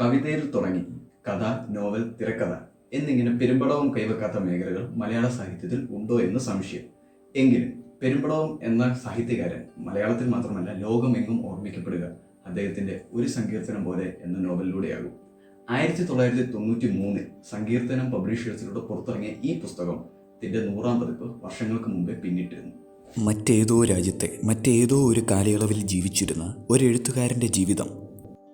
കവിതയിൽ തുടങ്ങി കഥ, നോവൽ, തിരക്കഥ എന്നിങ്ങനെ പെരുമ്പടവും കൈവെക്കാത്ത മേഖലകൾ മലയാള സാഹിത്യത്തിൽ ഉണ്ടോ എന്ന് സംശയം. എങ്കിലും പെരുമ്പടവം എന്ന സാഹിത്യകാരൻ മലയാളത്തിൽ മാത്രമല്ല ലോകമെങ്ങും ഓർമ്മിക്കപ്പെടുക അദ്ദേഹത്തിന്റെ ഒരു സങ്കീർത്തനം പോലെ എന്ന നോവലിലൂടെയാകും. 1993 സങ്കീർത്തനം പബ്ലിഷേഴ്സിലൂടെ പുറത്തിറങ്ങിയ ഈ പുസ്തകത്തിന്റെ 100ാം പതിപ്പ് വർഷങ്ങൾക്ക് മുമ്പേ പിന്നിട്ടിരുന്നു. മറ്റേതോ രാജ്യത്തെ മറ്റേതോ ഒരു കാലയളവിൽ ജീവിച്ചിരുന്ന ഒരു എഴുത്തുകാരൻ്റെ ജീവിതം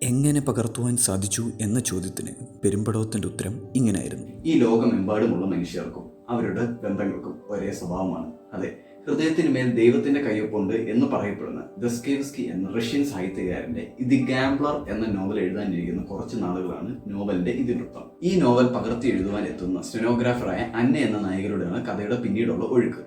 എങ്ങനെ പകർത്തുവാൻ സാധിച്ചു എന്ന ചോദ്യത്തിന് പെരുമ്പടവത്തിൻ്റെ ഉത്തരം ഇങ്ങനെയായിരുന്നു. ഈ ലോകമെമ്പാടുമുള്ള മനുഷ്യർക്കും അവരുടെ ബന്ധങ്ങൾക്കും ഒരേ സ്വഭാവമാണ്. അതെ, ഹൃദയത്തിന് മേൽ ദൈവത്തിന്റെ കയ്യൊപ്പുണ്ട് എന്ന് പറയപ്പെടുന്ന ദസ്കേവ്സ്കി എന്ന റഷ്യൻ സാഹിത്യകാരന്റെ ദി ഗാംബ്ലർ എന്ന നോവൽ എഴുതാനിരിക്കുന്ന കുറച്ച് നാളുകളാണ് നോവലിന്റെ ഇതിവൃത്തം. ഈ നോവൽ പകർത്തി എഴുതുവാൻ എത്തുന്ന സ്റ്റെനോഗ്രാഫറായ അന്ന എന്ന നായികയുടെയാണ് കഥയുടെ പിന്നീടുള്ള ഒഴുക്ക്.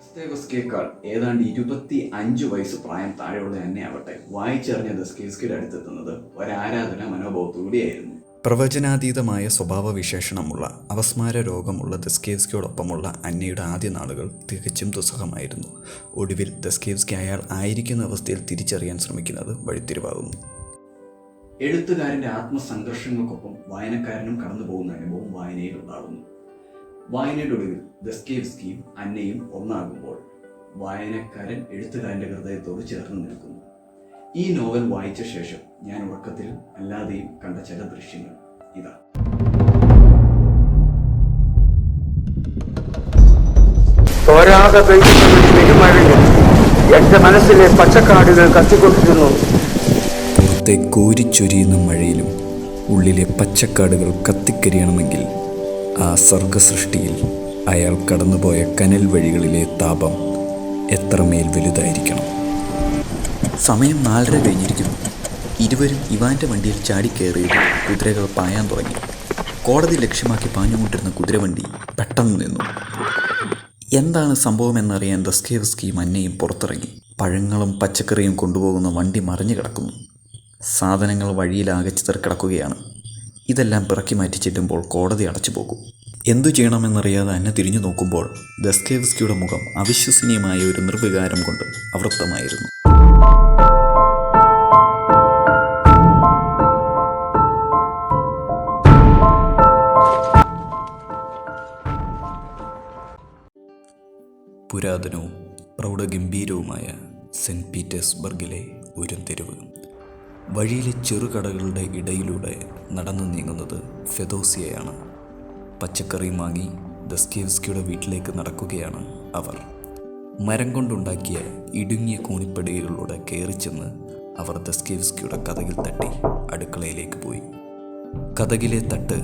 ദസ്കേവ്സ്കിയേക്കാൾ ഏതാണ്ട് 25 വയസ്സ് പ്രായം താഴെയുള്ള അന്നയാവട്ടെ വായിച്ചറിഞ്ഞ ദസ്കേവ്സ്കിയുടെ അടുത്തെത്തുന്നത് ഒരാരാധന മനോഭാവത്തോടെയായിരുന്നു. പ്രവചനാതീതമായ സ്വഭാവവിശേഷണമുള്ള അപസ്മാര രോഗമുള്ള ദസ്കേവ്സ്കിയോടൊപ്പമുള്ള അന്നയുടെ ആദ്യ നാളുകൾ തികച്ചും ദുസ്സഹമായിരുന്നു. ഒടുവിൽ ദസ്കേവ്സ്കി അയാൾ ആയിരിക്കുന്ന അവസ്ഥയിൽ തിരിച്ചറിയാൻ ശ്രമിക്കുന്നത് വഴിത്തിരിവാകുന്നു. എഴുത്തുകാരന്റെ ആത്മസംഘർഷങ്ങൾക്കൊപ്പം വായനക്കാരനും കടന്നു പോകുന്ന അനുഭവം വായനയിൽ ഉണ്ടാകുന്നു. വായനയുടെ ഒടുവിൽ ദസ്കേവ്സ്കിയും അന്നയും ഒന്നാകുമ്പോൾ വായനക്കാരൻ എഴുത്തുകാരന്റെ ഹൃദയത്തോട് ചേർന്ന് നിൽക്കുന്നു. ഈ നോവൽ വായിച്ച ശേഷം ഞാൻ ഉറക്കത്തിൽ അല്ലാതെയും കണ്ട ചില ദൃശ്യങ്ങൾ ഇതാ. തോരാതെ പെയ്യുന്ന പെരുമഴയിൽ എന്റെ മനസ്സിലെ പച്ചക്കാടുകൾ കത്തിക്കൊണ്ടിരുന്നു. പുറത്തെ കോരിച്ചൊരിയുന്ന മഴയിലും ഉള്ളിലെ പച്ചക്കാടുകൾ കത്തിക്കരിയണമെങ്കിൽ ആ സർഗസൃഷ്ടിയിൽ അയാൾ കടന്നുപോയ കനൽ വഴികളിലെ താപം എത്രമേൽ വലുതായിരിക്കണം. സമയം 4:30 കഴിഞ്ഞിരിക്കുന്നു. ഇരുവരും ഇവാൻ്റെ വണ്ടിയിൽ ചാടിക്കയറിയിട്ട് കുതിരകൾ പായാൻ തുടങ്ങി. കോടതി ലക്ഷ്യമാക്കി പാഞ്ഞുകൊണ്ടിരുന്ന കുതിരവണ്ടി പെട്ടെന്ന് നിന്നു. എന്താണ് സംഭവമെന്നറിയാൻ ദസ്കേവ്സ്കിയും അന്നയും പുറത്തിറങ്ങി. പഴങ്ങളും പച്ചക്കറിയും കൊണ്ടുപോകുന്ന വണ്ടി മറിഞ്ഞു കിടക്കുന്നു. സാധനങ്ങൾ വഴിയിലാകെ ചിതറിക്കിടക്കുകയാണ്. ഇതെല്ലാം പിറക്കി മാറ്റി ചെല്ലുമ്പോൾ കോടതി അടച്ചു പോകും. എന്തു ചെയ്യണമെന്നറിയാതെ അന്ന തിരിഞ്ഞു നോക്കുമ്പോൾ ദസ്കേവ്സ്കിയുടെ മുഖം അവിശ്വസനീയമായ ഒരു നിർവികാരം കൊണ്ട് ആവൃത്തമായിരുന്നു. പുരാതനവും പ്രൗഢഗംഭീരവുമായ സെൻറ്റ് പീറ്റേഴ്സ്ബർഗിലെ ഒരു തെരുവ്. വഴിയിലെ ചെറുകടകളുടെ ഇടയിലൂടെ നടന്നു നീങ്ങുന്നത് ഫെദോസിയയാണ്. പച്ചക്കറി വാങ്ങി ദസ്കേവ്സ്കിയുടെ വീട്ടിലേക്ക് നടക്കുകയാണ് അവർ. മരം കൊണ്ടുണ്ടാക്കിയ ഇടുങ്ങിയ കോണിപ്പടികളിലൂടെ കയറിച്ചെന്ന് അവർ ദസ്കേവ്സ്കിയുടെ കതകിൽ തട്ടി അടുക്കളയിലേക്ക് പോയി. കതകിലെ തട്ട്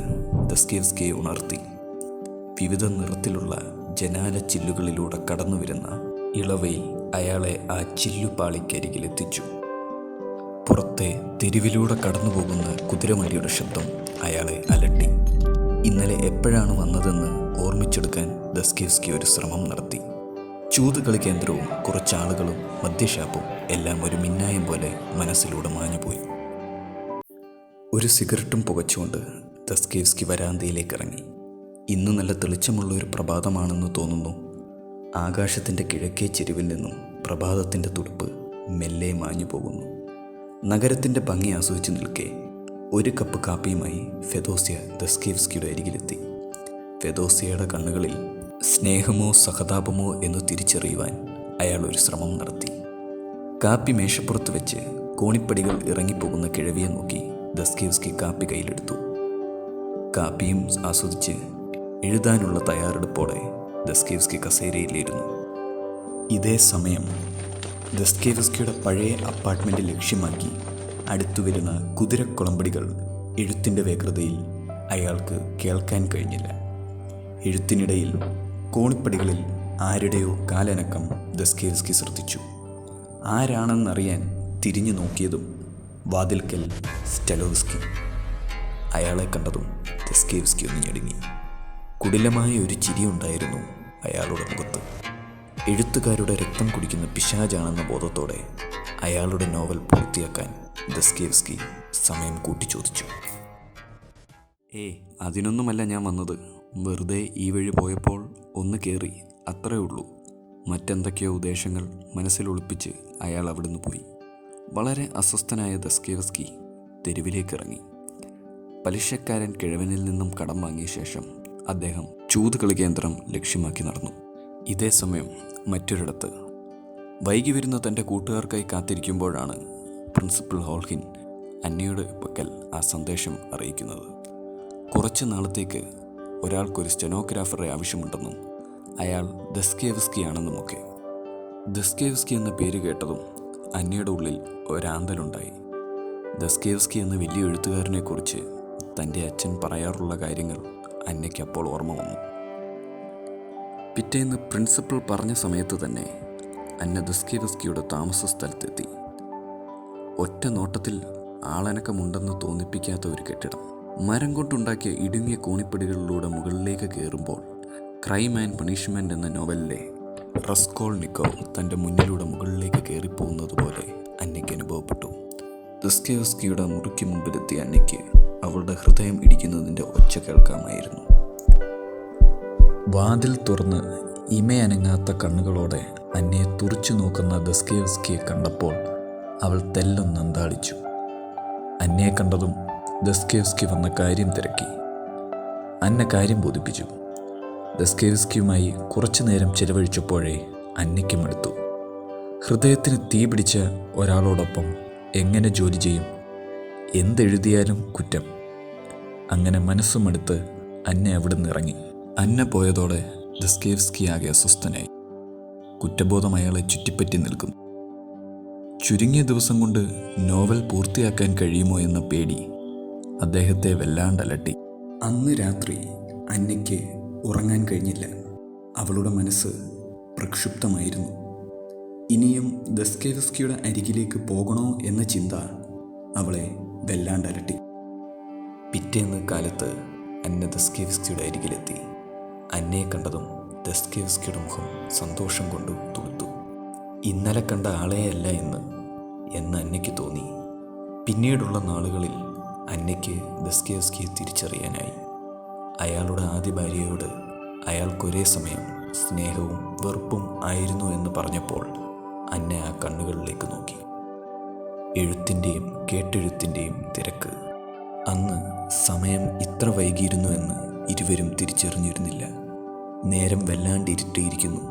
ദസ്കേവ്സ്കിയെ ഉണർത്തി. വിവിധ നിറത്തിലുള്ള ജനാല ചില്ലുകളിലൂടെ കടന്നു വരുന്ന ഇളവയിൽ അയാളെ ആ ചില്ലുപാളിക്കരികിലെത്തിച്ചു. പുറത്തെ തെരുവിലൂടെ കടന്നു പോകുന്ന കുതിരവണ്ടിയുടെ ശബ്ദം അയാളെ അലട്ടി. ഇന്നലെ എപ്പോഴാണ് വന്നതെന്ന് ഓർമ്മിച്ചെടുക്കാൻ ദസ്കേവ്സ്കി ഒരു ശ്രമം നടത്തി. ചൂതുകളി കേന്ദ്രവും കുറച്ചാളുകളും മദ്യഷാപ്പും എല്ലാം ഒരു മിന്നായം പോലെ മനസ്സിലൂടെ മാഞ്ഞുപോയി. ഒരു സിഗരറ്റും പുകച്ചുകൊണ്ട് ദസ്കേവ്സ്കി വരാന്തയിലേക്ക് ഇറങ്ങി. ഇന്ന് നല്ല തെളിച്ചമുള്ള ഒരു പ്രഭാതമാണെന്ന് തോന്നുന്നു. ആകാശത്തിൻ്റെ കിഴക്കേ ചെരുവിൽ നിന്നും പ്രഭാതത്തിൻ്റെ തുടുപ്പ് മെല്ലെ മാഞ്ഞു പോകുന്നു. നഗരത്തിൻ്റെ ഭംഗി ആസ്വദിച്ചു നിൽക്കെ ഒരു കപ്പ് കാപ്പിയുമായി ഫെദോസിയ ദസ്കേവ്സ്കിയുടെ അരികിലെത്തി. ഫെദോസിയയുടെ കണ്ണുകളിൽ സ്നേഹമോ സഹതാപമോ എന്ന് തിരിച്ചറിയുവാൻ അയാൾ ഒരു ശ്രമം നടത്തി. കാപ്പി മേശപ്പുറത്ത് വെച്ച് കോണിപ്പടികൾ ഇറങ്ങിപ്പോകുന്ന കിഴവിയെ നോക്കി ദസ്കേവ്സ്കി കാപ്പി കയ്യിലെടുത്തു. കാപ്പിയും ആസ്വദിച്ച് എഴുതാനുള്ള തയ്യാറെടുപ്പോടെ ദസ്കേവ്സ്കി കസേരയിലിരുന്നു. ഇതേ സമയം ദസ്കേവ്സ്കിയുടെ പഴയ അപ്പാർട്ട്മെൻറ്റ് ലക്ഷ്യമാക്കി അടുത്തു വരുന്ന കുതിരക്കുളമ്പടികൾ എഴുത്തിൻ്റെ വേഗതയിൽ അയാൾക്ക് കേൾക്കാൻ കഴിഞ്ഞില്ല. എഴുത്തിനിടയിൽ കോണിപ്പടികളിൽ ആരുടെയോ കാലനക്കം ദസ്കേവ്സ്കി ശ്രദ്ധിച്ചു. ആരാണെന്നറിയാൻ തിരിഞ്ഞു നോക്കിയതും വാതിൽക്കൽ സ്റ്റെലോവ്സ്കി. അയാളെ കണ്ടതും ദസ്കേവ്സ്കി ഒന്ന് ഞെടുങ്ങി. കുടിലമായ ഒരു ചിരിയുണ്ടായിരുന്നു അയാളുടെ മുഖത്ത്. എഴുത്തുകാരുടെ രക്തം കുടിക്കുന്ന പിശാചാണെന്ന ബോധത്തോടെ അയാളുടെ നോവൽ പൂർത്തിയാക്കാൻ ദസ്കേവ്സ്കി സമയം കൂട്ടിച്ചോദിച്ചു. അതിനൊന്നുമല്ല ഞാൻ വന്നത്. വെറുതെ ഈ വഴി പോയപ്പോൾ ഒന്ന് കയറി, അത്രേ ഉള്ളൂ. മറ്റെന്തൊക്കെയോ ഉദ്ദേശങ്ങൾ മനസ്സിൽ ഒളിപ്പിച്ച് അയാൾ അവിടുന്ന് പോയി. വളരെ അസ്വസ്ഥനായ ദസ്കേവ്സ്കി തെരുവിലേക്കിറങ്ങി. പലിശക്കാരൻ കിഴവനിൽ നിന്നും കടം വാങ്ങിയ ശേഷം അദ്ദേഹം ചൂതുകളി കേന്ദ്രം ലക്ഷ്യമാക്കി നടന്നു. ഇതേ സമയം മറ്റൊരിടത്ത് വൈകി വരുന്ന തൻ്റെ കൂട്ടുകാർക്കായി കാത്തിരിക്കുമ്പോഴാണ് പ്രിൻസിപ്പൽ ഹോൾഹിൻ അന്നയുടെ പക്കൽ ആ സന്ദേശം അറിയിക്കുന്നത്. കുറച്ച് നാളത്തേക്ക് ഒരാൾക്കൊരു സ്റ്റെനോഗ്രാഫറെ ആവശ്യമുണ്ടെന്നും അയാൾ ദസ്കേവ്സ്കിയാണെന്നുമൊക്കെ. ദസ്കേവ്സ്കി എന്ന പേര് കേട്ടതും അന്നയുടെ ഉള്ളിൽ ഒരാന്തലുണ്ടായി. ദസ്കേവ്സ്കി എന്ന വലിയ എഴുത്തുകാരനെക്കുറിച്ച് തൻ്റെ അച്ഛൻ പറയാറുള്ള കാര്യങ്ങൾ അന്നയ്ക്ക് അപ്പോൾ ഓർമ്മ വന്നു. പിറ്റേന്ന് പ്രിൻസിപ്പൽ പറഞ്ഞ സമയത്ത് തന്നെ അന്ന ദസ്കേവ്സ്കിയുടെ താമസ സ്ഥലത്തെത്തി. ഒറ്റ നോട്ടത്തിൽ ആളനക്കമുണ്ടെന്ന് തോന്നിപ്പിക്കാത്ത ഒരു കെട്ടിടം. മരം കൊണ്ടുണ്ടാക്കിയ ഇടുങ്ങിയ കോണിപ്പടികളിലൂടെ മുകളിലേക്ക് കയറുമ്പോൾ ക്രൈം ആൻഡ് പണിഷ്മെൻ്റ് എന്ന നോവലിലെ റസ്കോൾനിക്കോവ് തൻ്റെ മുന്നിലൂടെ മുകളിലേക്ക് കയറിപ്പോകുന്നത് പോലെ അന്നയ്ക്ക് അനുഭവപ്പെട്ടു. ദസ്കേവ്സ്കിയുടെ മുറിക്ക് മുമ്പിലെത്തിയ അന്നയ്ക്ക് അവളുടെ ഹൃദയം ഇടിക്കുന്നതിൻ്റെ ഒച്ച കേൾക്കാമായിരുന്നു. വാതിൽ തുറന്ന് ഇമയനങ്ങാത്ത കണ്ണുകളോടെ അന്നയെ തുറിച്ചു നോക്കുന്ന ദസ്കേവ്സ്കിയെ കണ്ടപ്പോൾ അവൾ തെല്ലൊന്ന് അന്താളിച്ചു. അന്നയെ കണ്ടതും ദസ്കേവ്സ്കി വന്ന കാര്യം തിരക്കി. അന്ന കാര്യം ബോധിപ്പിച്ചു. ദസ്കേവ്സ്കിയുമായി കുറച്ചു നേരം ചിലവഴിച്ചപ്പോഴേ അന്നയ്ക്കും എടുത്തു. ഹൃദയത്തിന് തീ പിടിച്ച ഒരാളോടൊപ്പം എങ്ങനെ ജോലി ചെയ്യും? എന്തെഴുതിയാലും കുറ്റം. അങ്ങനെ മനസ്സുമെടുത്ത് അന്ന അവിടെ നിന്ന് ഇറങ്ങി. അന്ന പോയതോടെ ദസ്കേവ്സ്കി ആകെ അസ്വസ്ഥനായി. കുറ്റബോധം അയാളെ ചുറ്റിപ്പറ്റി നിൽക്കുന്നു. ചുരുങ്ങിയ ദിവസം കൊണ്ട് നോവൽ പൂർത്തിയാക്കാൻ കഴിയുമോ എന്ന പേടി അദ്ദേഹത്തെ വല്ലാണ്ടലട്ടി. അന്ന് രാത്രി അന്നയ്ക്ക് ഉറങ്ങാൻ കഴിഞ്ഞില്ല. അവളുടെ മനസ്സ് പ്രക്ഷുബ്ധമായിരുന്നു. ഇനിയും ദസ്കേവ്സ്കിയുടെ അരികിലേക്ക് പോകണോ എന്ന ചിന്ത അവളെ വല്ലാണ്ടലട്ടി. പിറ്റേന്ന് കാലത്ത് അന്ന ദസ്കേവ്സ്കിയുടെ അരികിലെത്തി. അന്നയെ കണ്ടതും ദസ്കേവ്സ്കിയുടെ മുഖം സന്തോഷം കൊണ്ട് തുളുത്തു. ഇന്നലെ കണ്ട ആളെയല്ല എന്ന് അന്നയ്ക്ക് തോന്നി. പിന്നീടുള്ള നാളുകളിൽ അന്നയ്ക്ക് ദസ്കേവ്സ്കിയെ തിരിച്ചറിയാനായി. അയാളുടെ ആദ്യ ഭാര്യയോട് അയാൾക്കൊരേ സമയം സ്നേഹവും വെറുപ്പും ആയിരുന്നു എന്ന് പറഞ്ഞപ്പോൾ അന്ന ആ കണ്ണുകളിലേക്ക് നോക്കി. എഴുത്തിൻ്റെയും കേട്ടെഴുത്തിൻ്റെയും തിരക്ക്. അന്ന് സമയം ഇത്ര വൈകിയിരുന്നു എന്ന് ഇരുവരും തിരിച്ചറിഞ്ഞിരുന്നില്ല. നേരം വല്ലാണ്ട് ഇരുട്ടിയിരിക്കുന്നു.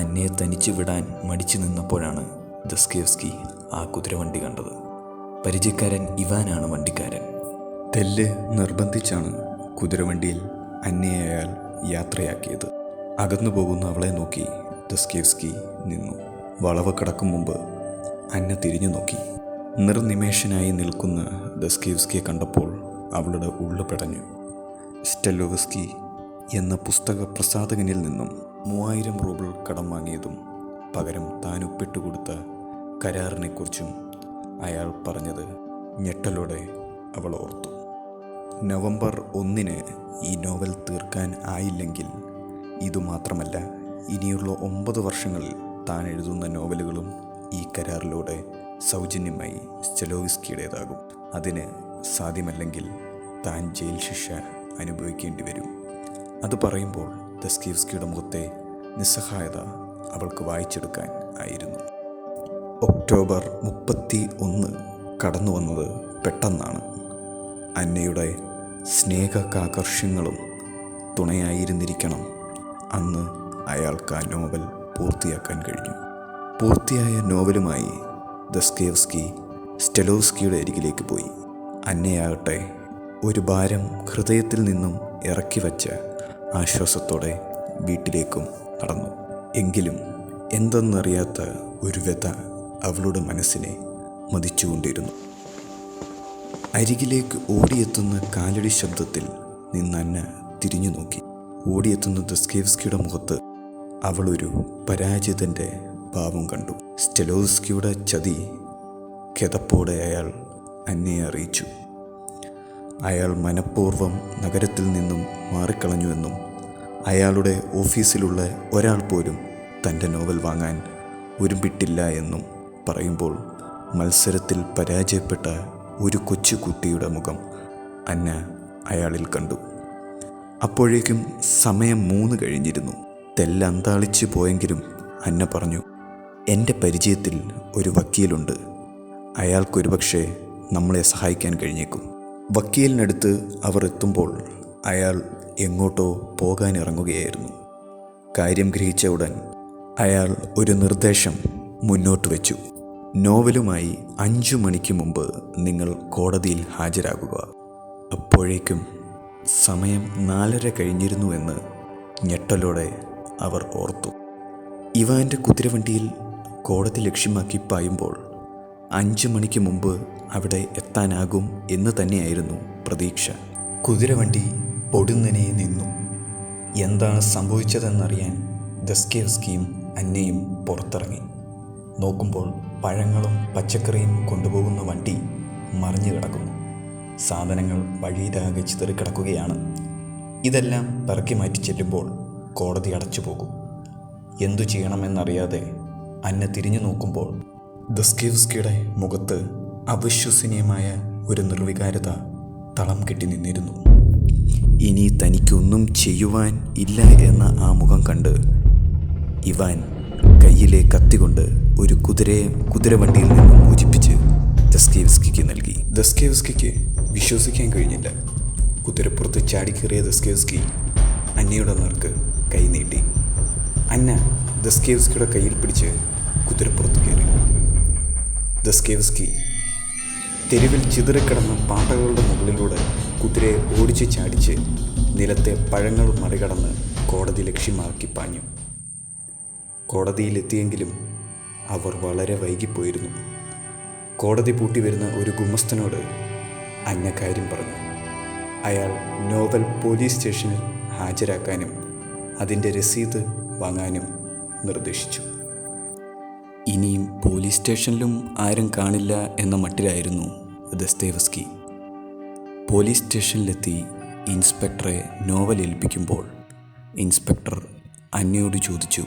അന്നയെ തനിച്ച് വിടാൻ മടിച്ചു നിന്നപ്പോഴാണ് ദസ്കേവ്സ്കി ആ കുതിരവണ്ടി കണ്ടത്. പരിചയക്കാരൻ ഇവാനാണ് വണ്ടിക്കാരൻ. തെല്ല് നിർബന്ധിച്ചാണ് കുതിരവണ്ടിയിൽ അന്നയെ അയാൾ യാത്രയാക്കിയത്. അകന്നു പോകുന്ന അവളെ നോക്കി ദസ്കേവ്സ്കി നിന്നു. വളവ് കടക്കും മുമ്പ് അന്ന തിരിഞ്ഞു നോക്കി. നിർനിമേഷനായി നിൽക്കുന്ന ദസ്കേവ്സ്കിയെ കണ്ടപ്പോൾ അവളുടെ ഉള്ളു പെടഞ്ഞു. സ്റ്റെലോവ്സ്കി എന്ന പുസ്തക പ്രസാധകനിൽ നിന്നും 3000 റൂബിൾ കടം വാങ്ങിയതും പകരം താൻ ഒപ്പിട്ടുകൊടുത്ത കരാറിനെക്കുറിച്ചും അയാൾ പറഞ്ഞത് ഞെട്ടലോടെ അവൾ ഓർത്തു. നവംബർ 1 ഈ നോവൽ തീർക്കാൻ ആയില്ലെങ്കിൽ ഇതുമാത്രമല്ല, ഇനിയുള്ള 9 വർഷങ്ങളിൽ താൻ എഴുതുന്ന നോവലുകളും ഈ കരാറിലൂടെ സൗജന്യമായി സ്റ്റെലോവ്സ്കിയുടേതാകും. അതിന് സാധ്യമല്ലെങ്കിൽ താൻ ജയിൽ ശിക്ഷ അനുഭവിക്കേണ്ടി വരും. അത് പറയുമ്പോൾ ദസ്കേവ്സ്കിയുടെ മുഖത്തെ നിസ്സഹായത അവൾക്ക് വായിച്ചെടുക്കാൻ ആയിരുന്നു. ഒക്ടോബർ 31 കടന്നു വന്നത് പെട്ടെന്നാണ്. അന്നയുടെ സ്നേഹകാകർഷ്യങ്ങളും തുണയായിരുന്നിരിക്കണം അന്ന് അയാൾക്ക് ആ നോവൽ പൂർത്തിയാക്കാൻ കഴിഞ്ഞു. പൂർത്തിയായ നോവലുമായി ദസ്കേവ്സ്കി സ്റ്റെലോവ്സ്കിയുടെ അരികിലേക്ക് പോയി. അന്നയാകട്ടെ ഒരു ഭാരം ഹൃദയത്തിൽ നിന്നും ഇറക്കി വച്ച ആശ്വാസത്തോടെ വീട്ടിലേക്കും നടന്നു. എങ്കിലും എന്തെന്നറിയാത്ത ഒരു വ്യഥ അവളുടെ മനസ്സിനെ മതിച്ചുകൊണ്ടിരുന്നു. അരികിലേക്ക് ഓടിയെത്തുന്ന കാലടി ശബ്ദത്തിൽ നിന്നന്ന തിരിഞ്ഞു നോക്കി. ഓടിയെത്തുന്ന ദസ്കേവ്സ്കിയുടെ മുഖത്ത് അവളൊരു പരാജിതൻ്റെ ഭാവം കണ്ടു. സ്റ്റെലോവ്സ്കിയുടെ ചതി ഖേദപ്പോടെ അയാൾ അന്നയെ അറിയിച്ചു. അയാൾ മനഃപൂർവ്വം നഗരത്തിൽ നിന്നും മാറിക്കളഞ്ഞുവെന്നും അയാളുടെ ഓഫീസിലുള്ള ഒരാൾ പോലും തൻ്റെ നോവൽ വാങ്ങാൻ ഒരുമ്പിട്ടില്ല എന്നും പറയുമ്പോൾ മത്സരത്തിൽ പരാജയപ്പെട്ട ഒരു കൊച്ചുകുട്ടിയുടെ മുഖം അന്ന അയാളിൽ കണ്ടു. അപ്പോഴേക്കും സമയം 3 കഴിഞ്ഞിരുന്നു. തെല്ലന്താളിച്ച് പോയെങ്കിലും അന്ന പറഞ്ഞു, എൻ്റെ പരിചയത്തിൽ ഒരു വക്കീലുണ്ട്. അയാൾക്കൊരുപക്ഷെ നമ്മളെ സഹായിക്കാൻ കഴിഞ്ഞേക്കും. വക്കീലിനടുത്ത് അവർ എത്തുമ്പോൾ അയാൾ എങ്ങോട്ടോ പോകാനിറങ്ങുകയായിരുന്നു. കാര്യം ഗ്രഹിച്ച ഉടൻ അയാൾ ഒരു നിർദ്ദേശം മുന്നോട്ട് വെച്ചു. നോവലുമായി 5 മണിക്ക് മുമ്പ് നിങ്ങൾ കോടതിയിൽ ഹാജരാകുക. അപ്പോഴേക്കും സമയം 4:30 കഴിഞ്ഞിരുന്നുവെന്ന് ഞെട്ടലോടെ അവർ ഓർത്തു. ഇവാൻ്റെ കുതിരവണ്ടിയിൽ കോടതി ലക്ഷ്യമാക്കി പായുമ്പോൾ 5 മണിക്ക് മുമ്പ് അവിടെ എത്താനാകും എന്ന് തന്നെയായിരുന്നു പ്രതീക്ഷ. കുതിരവണ്ടി പൊടുന്നനെ നിന്നു. എന്താണ് സംഭവിച്ചതെന്നറിയാൻ ദസ്കേവ്സ്കിയും അന്നയും പുറത്തിറങ്ങി. നോക്കുമ്പോൾ പഴങ്ങളും പച്ചക്കറിയും കൊണ്ടുപോകുന്ന വണ്ടി മറിഞ്ഞു കിടക്കുന്നു. സാധനങ്ങൾ വഴിയിലാകെ ചിതറിക്കിടക്കുകയാണ്. ഇതെല്ലാം പിറക്കി മാറ്റി ചെല്ലുമ്പോൾ കോടതി അടച്ചു പോകും. എന്തു ചെയ്യണമെന്നറിയാതെ അന്ന തിരിഞ്ഞു നോക്കുമ്പോൾ ദസ്കേവ്സ്കിയുടെ മുഖത്ത് അവിശ്വസനീയമായ ഒരു നിർവികാരത തളം കെട്ടി നിന്നിരുന്നു. ഇനി തനിക്കൊന്നും ചെയ്യുവാൻ ഇല്ല എന്ന ആ മുഖം കണ്ട് ഇവാൻ കയ്യിലെ കത്തികൊണ്ട് ഒരു കുതിരവണ്ടിയിൽ നിന്നും മോചിപ്പിച്ച് ദസ്കേവ്സ്കിക്ക് നൽകി. ദസ്കേവ്സ്കിക്ക് വിശ്വസിക്കാൻ കഴിഞ്ഞില്ല. കുതിരപ്പുറത്ത് ചാടിക്കേറിയ ദസ്കേവ്സ്കി അന്നയുടെ നേർക്ക് കൈ നീട്ടി. അന്ന ദസ്കേവ്സ്കിയുടെ കയ്യിൽ പിടിച്ച് കുതിരപ്പുറത്ത് കയറി. ദസ്കേവ്സ്കി തെരുവിൽ ചിതറിക്കിടന്ന പാട്ടകളുടെ മുകളിലൂടെ കുതിരയെ ഓടിച്ച് ചാടിച്ച് നിലത്തെ പഴങ്ങൾ മറികടന്ന് കോടതി ലക്ഷ്യമാക്കി പാഞ്ഞു. കോടതിയിലെത്തിയെങ്കിലും അവർ വളരെ വൈകിപ്പോയിരുന്നു. കോടതി പൂട്ടി വരുന്ന ഒരു ഗുമസ്തനോട് അന്ന കാര്യം പറഞ്ഞു. അയാൾ നോവൽ പോലീസ് സ്റ്റേഷനിൽ ഹാജരാക്കാനും അതിൻ്റെ രസീത് വാങ്ങാനും നിർദ്ദേശിച്ചു. ഇനിയും പോലീസ് സ്റ്റേഷനിലും ആരും കാണില്ല എന്ന മട്ടിലായിരുന്നു ദസ്തേവ്സ്കി. പോലീസ് സ്റ്റേഷനിലെത്തി ഇൻസ്പെക്ടറെ നോവൽ ഏൽപ്പിക്കുമ്പോൾ ഇൻസ്പെക്ടർ അന്നയോട് ചോദിച്ചു,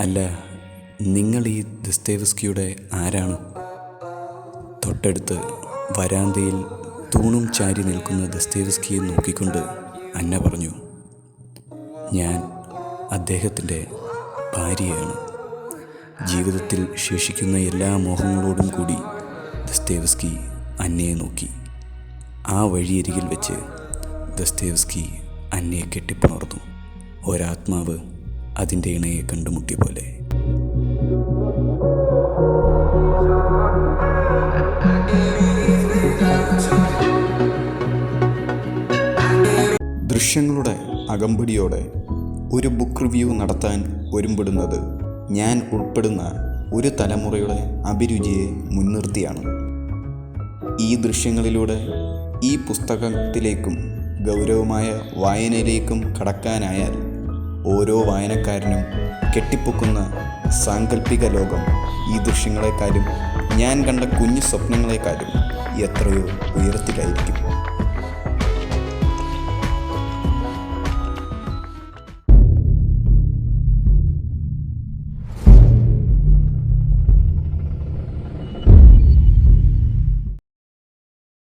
അല്ല, നിങ്ങൾ ഈ ദസ്തേവ്സ്കിയുടെ ആരാണ്? തൊട്ടടുത്ത് വരാന്തയിൽ തൂണും ചാരി നിൽക്കുന്ന ദസ്തേവ്സ്കിയെ നോക്കിക്കൊണ്ട് അന്ന പറഞ്ഞു, ഞാൻ അദ്ദേഹത്തിൻ്റെ ഭാര്യയാണ്. ജീവിതത്തിൽ ശേഷിക്കുന്ന എല്ലാ മോഹങ്ങളോടും കൂടി ദസ്തേവ്സ്കി അന്നയെ നോക്കി. ആ വഴിയരികിൽ വെച്ച് ദസ്തേവ്സ്കി അന്നയെ കെട്ടിപ്പുണർന്നു. ഒരാത്മാവ് അതിൻ്റെ ഇണയെ കണ്ടുമുട്ടിയ പോലെ. ദൃശ്യങ്ങളുടെ അകമ്പടിയോടെ ഒരു ബുക്ക് റിവ്യൂ നടത്താൻ ഒരുമ്പെടുന്നത് ഞാൻ ഉൾപ്പെടുന്ന ഒരു തലമുറയുടെ അഭിരുചിയെ മുൻനിർത്തിയാണ്. ഈ ദൃശ്യങ്ങളിലൂടെ ഈ പുസ്തകത്തിലേക്കും ഗൗരവമായ വായനയിലേക്കും കടക്കാനായാൽ ഓരോ വായനക്കാരനും കെട്ടിപ്പൊക്കുന്ന സാങ്കല്പിക ലോകം ഈ ദൃശ്യങ്ങളെക്കാളും ഞാൻ കണ്ട കുഞ്ഞു സ്വപ്നങ്ങളെക്കാളും എത്രയോ ഉയരത്തിലായിരിക്കും.